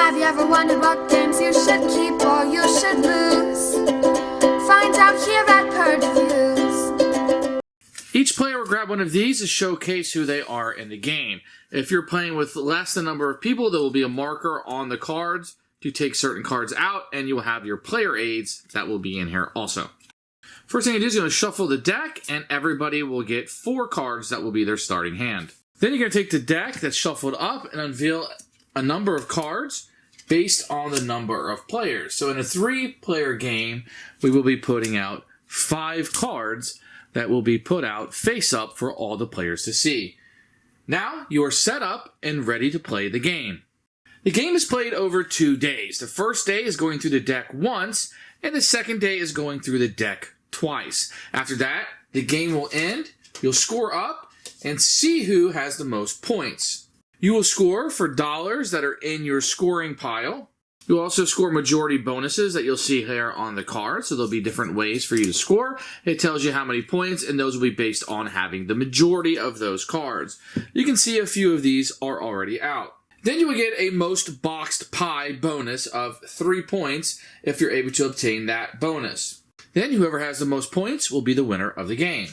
Have you ever wondered what games you should keep or you should lose? Find out here at Purge Reviews. Each player will grab one of these to showcase who they are in the game. If you're playing with less than a number of people, there will be a marker on the cards to take certain cards out, and you will have your player aids that will be in here also. First thing you do is you're going to shuffle the deck, and everybody will get 4 cards that will be their starting hand. Then you're going to take the deck that's shuffled up and unveil a number of cards based on the number of players. So in a 3-player game, we will be putting out 5 cards that will be put out face up for all the players to see. Now you are set up and ready to play the game. The game is played over 2 days. The first day is going through the deck once, and the second day is going through the deck twice. After that, the game will end, you'll score up, and see who has the most points. You will score for dollars that are in your scoring pile. You'll also score majority bonuses that you'll see here on the card, so there'll be different ways for you to score. It tells you how many points, and those will be based on having the majority of those cards. You can see a few of these are already out. Then you will get a most boxed pie bonus of 3 points if you're able to obtain that bonus. Then whoever has the most points will be the winner of the game.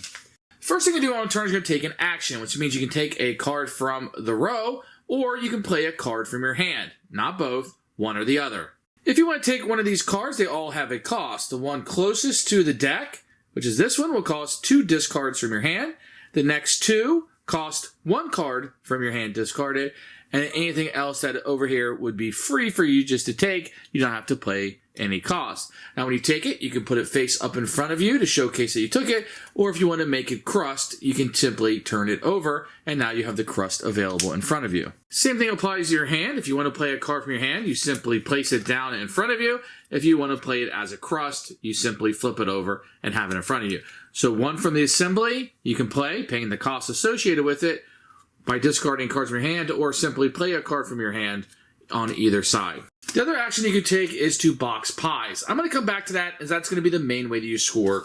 First thing you do on turn is going to take an action, which means you can take a card from the row, or you can play a card from your hand. Not both, one or the other. If you want to take one of these cards, they all have a cost. The one closest to the deck, which is this one, will cost 2 discards from your hand. The next 2 cost 1 card from your hand discarded, and anything else that over here would be free for you just to take. You don't have to pay any cost. Now when you take it, you can put it face up in front of you to showcase that you took it, or if you want to make it crust, you can simply turn it over, and now you have the crust available in front of you. Same thing applies to your hand. If you want to play a card from your hand, you simply place it down in front of you. If you want to play it as a crust, you simply flip it over and have it in front of you. So one from the assembly, you can play, paying the cost associated with it, by discarding cards from your hand, or simply play a card from your hand on either side. The other action you can take is to box pies. I'm going to come back to that, as that's going to be the main way that you score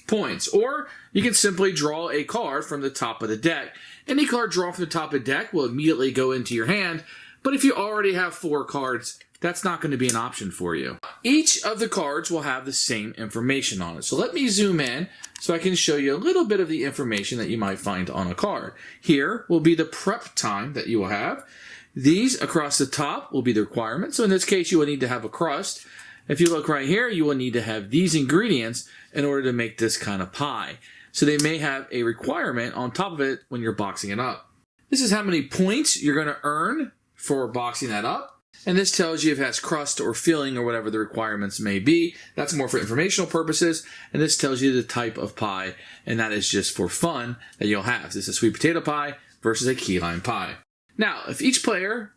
points. Or you can simply draw a card from the top of the deck. Any card drawn from the top of the deck will immediately go into your hand, but if you already have 4 cards, that's not going to be an option for you. Each of the cards will have the same information on it. So let me zoom in so I can show you a little bit of the information that you might find on a card. Here will be the prep time that you will have. These across the top will be the requirements. So in this case, you will need to have a crust. If you look right here, you will need to have these ingredients in order to make this kind of pie. So they may have a requirement on top of it when you're boxing it up. This is how many points you're going to earn for boxing that up. And this tells you if it has crust or filling or whatever the requirements may be. That's more for informational purposes. And this tells you the type of pie, and that is just for fun that you'll have. This is a sweet potato pie versus a key lime pie. Now, if each player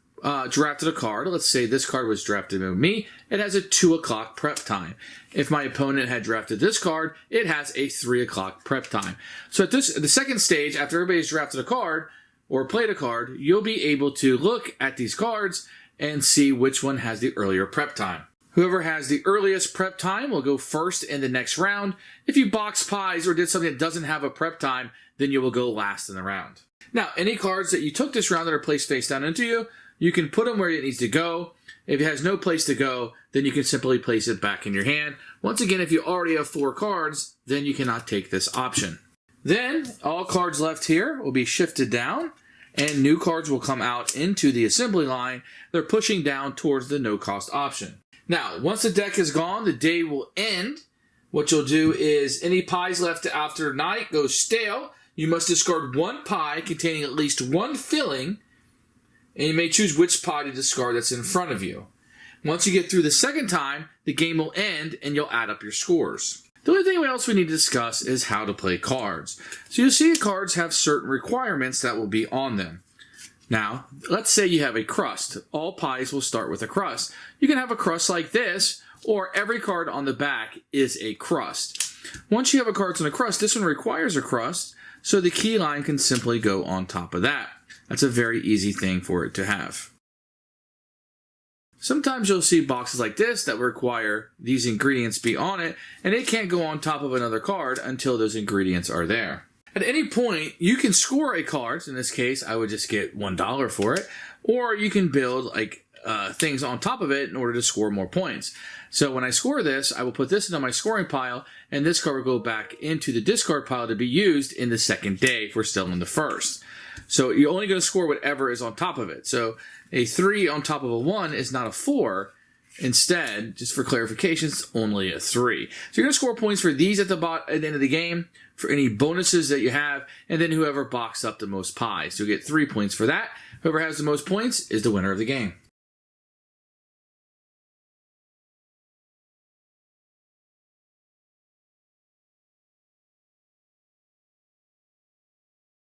drafted a card, let's say this card was drafted by me, it has a 2 o'clock prep time. If my opponent had drafted this card, it has a 3 o'clock prep time. So at the second stage, after everybody's drafted a card or played a card, you'll be able to look at these cards and see which one has the earlier prep time. Whoever has the earliest prep time will go first in the next round. If you box pies or did something that doesn't have a prep time, then you will go last in the round. Now, any cards that you took this round that are placed face down into you, you can put them where it needs to go. If it has no place to go, then you can simply place it back in your hand. Once again, if you already have 4 cards, then you cannot take this option. Then, all cards left here will be shifted down, and new cards will come out into the assembly line. They're pushing down towards the no-cost option. Now, once the deck is gone, the day will end. What you'll do is any pies left after night go stale. You must discard 1 pie containing at least 1 filling, and you may choose which pie to discard that's in front of you. Once you get through the second time, the game will end, and you'll add up your scores. The only thing else we need to discuss is how to play cards. So you'll see cards have certain requirements that will be on them. Now, let's say you have a crust. All pies will start with a crust. You can have a crust like this, or every card on the back is a crust. Once you have a card on a crust, this one requires a crust, so the key line can simply go on top of that. That's a very easy thing for it to have. Sometimes you'll see boxes like this that require these ingredients be on it, and it can't go on top of another card until those ingredients are there. At any point, you can score a card. In this case, I would just get $1 for it, or you can build like things on top of it in order to score more points. So when I score this, I will put this into my scoring pile, and this card will go back into the discard pile to be used in the second day if we're still in the first. So you're only going to score whatever is on top of it. So a 3 on top of a 1 is not a 4. Instead, just for clarification, it's only a 3. So you're going to score points for these at the end of the game, for any bonuses that you have, and then whoever boxed up the most pies. You'll get 3 points for that. Whoever has the most points is the winner of the game.